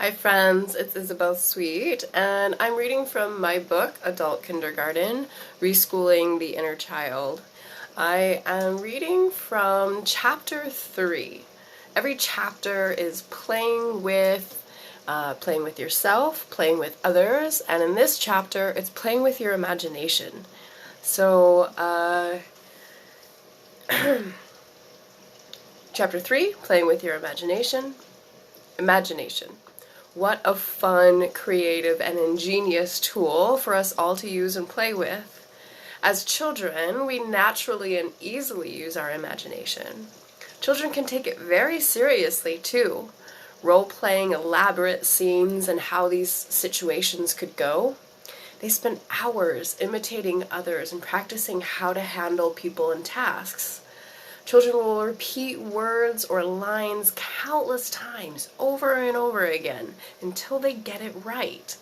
Hi friends, it's Isabel Sweet, and I'm reading from my book, Adult Kindergarten, Reschooling the Inner Child. I am reading from chapter 3. Every chapter is playing with yourself, playing with others, and in this chapter, it's playing with your imagination. So, chapter 3, playing with your imagination. Imagination. What a fun, creative, and ingenious tool for us all to use and play with. As children, we naturally and easily use our imagination. Children can take it very seriously, too, role-playing elaborate scenes and how these situations could go. They spend hours imitating others and practicing how to handle people and tasks. Children will repeat words or lines countless times over and over again until they get it right.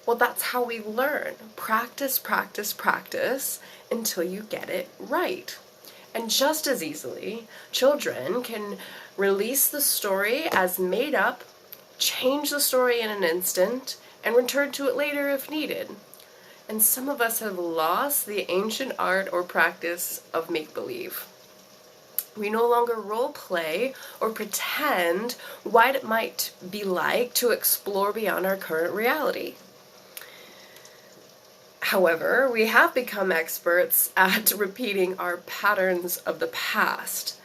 Well, that's how we learn. Practice, practice, practice until you get it right. And just as easily, children can release the story as made up, change the story in an instant, and return to it later if needed. And some of us have lost the ancient art or practice of make-believe. We no longer role play or pretend what it might be like to explore beyond our current reality. However, we have become experts at repeating our patterns of the past.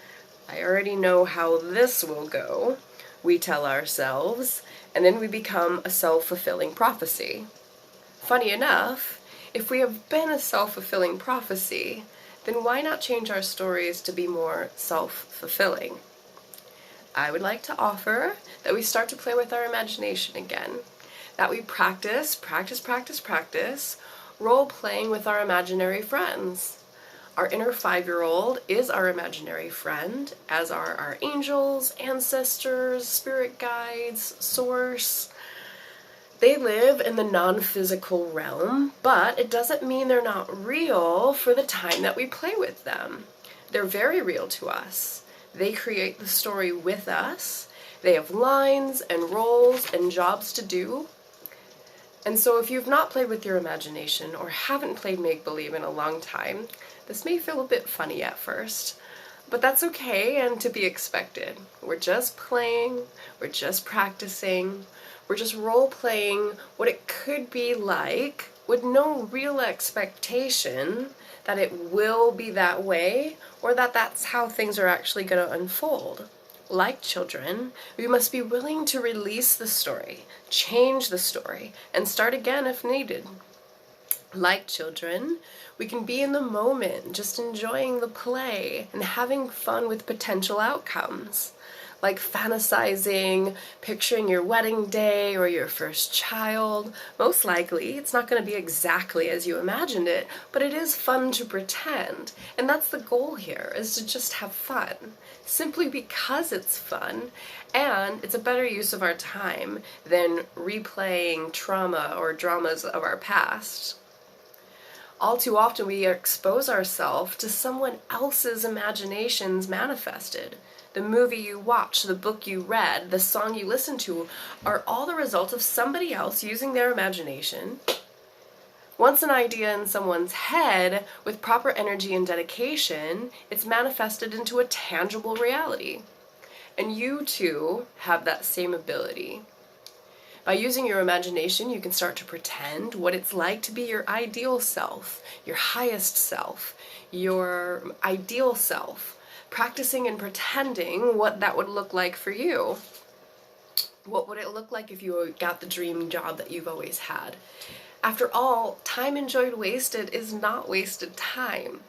I already know how this will go, we tell ourselves, and then we become a self-fulfilling prophecy. Funny enough, if we have been a self-fulfilling prophecy, then why not change our stories to be more self-fulfilling? I would like to offer that we start to play with our imagination again, that we practice, role-playing with our imaginary friends. Our inner 5-year-old is our imaginary friend, as are our angels, ancestors, spirit guides, source. They live in the non-physical realm, but it doesn't mean they're not real for the time that we play with them. They're very real to us. They create the story with us. They have lines and roles and jobs to do. And so if you've not played with your imagination or haven't played make-believe in a long time, this may feel a bit funny at first, but that's okay and to be expected. We're just playing, we're just practicing, we're just role-playing what it could be like with no real expectation that it will be that way or that that's how things are actually going to unfold. Like children, we must be willing to release the story, change the story, and start again if needed. Like children, we can be in the moment, just enjoying the play and having fun with potential outcomes. Like fantasizing, picturing your wedding day or your first child. Most likely, it's not going to be exactly as you imagined it, but it is fun to pretend. And that's the goal here, is to just have fun. Simply because it's fun, and it's a better use of our time than replaying trauma or dramas of our past. All too often we expose ourselves to someone else's imaginations manifested. The movie you watch, the book you read, the song you listen to are all the result of somebody else using their imagination. Once an idea in someone's head, with proper energy and dedication, it's manifested into a tangible reality. And you too have that same ability. By using your imagination, you can start to pretend what it's like to be your ideal self, your highest self, your ideal self, practicing and pretending what that would look like for you. What would it look like if you got the dream job that you've always had? After all, time enjoyed wasted is not wasted time.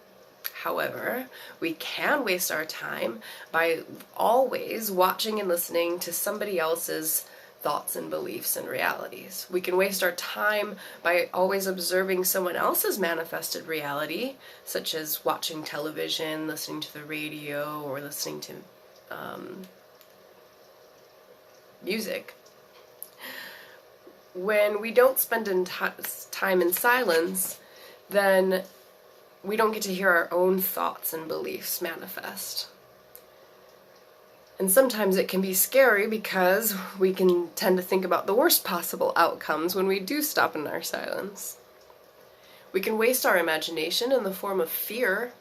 However, we can waste our time by always watching and listening to somebody else's thoughts and beliefs and realities. We can waste our time by always observing someone else's manifested reality, such as watching television, listening to the radio, or listening to music. When we don't spend time in silence, then we don't get to hear our own thoughts and beliefs manifest. And sometimes it can be scary because we can tend to think about the worst possible outcomes when we do stop in our silence. We can waste our imagination in the form of fear.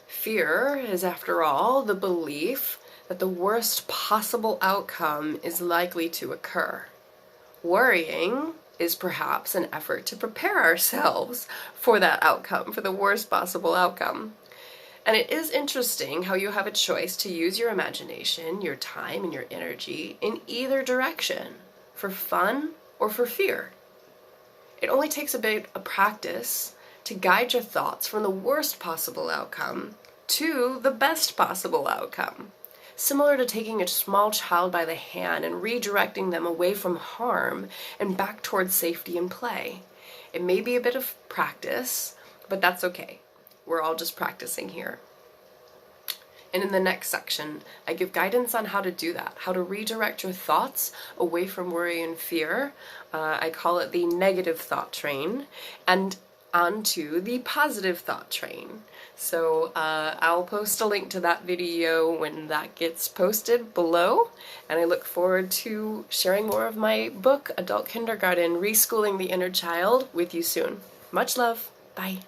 Fear is, after all, the belief that the worst possible outcome is likely to occur. Worrying is perhaps an effort to prepare ourselves for that outcome, for the worst possible outcome. And it is interesting how you have a choice to use your imagination, your time, and your energy in either direction, for fun or for fear. It only takes a bit of practice to guide your thoughts from the worst possible outcome to the best possible outcome. Similar to taking a small child by the hand and redirecting them away from harm and back towards safety and play. It may be a bit of practice, but that's okay. We're all just practicing here. And in the next section, I give guidance on how to do that, how to redirect your thoughts away from worry and fear. I call it the negative thought train, and onto the positive thought train. So I'll post a link to that video when that gets posted below, and I look forward to sharing more of my book, Adult Kindergarten, Reschooling the Inner Child, with you soon. Much love. Bye.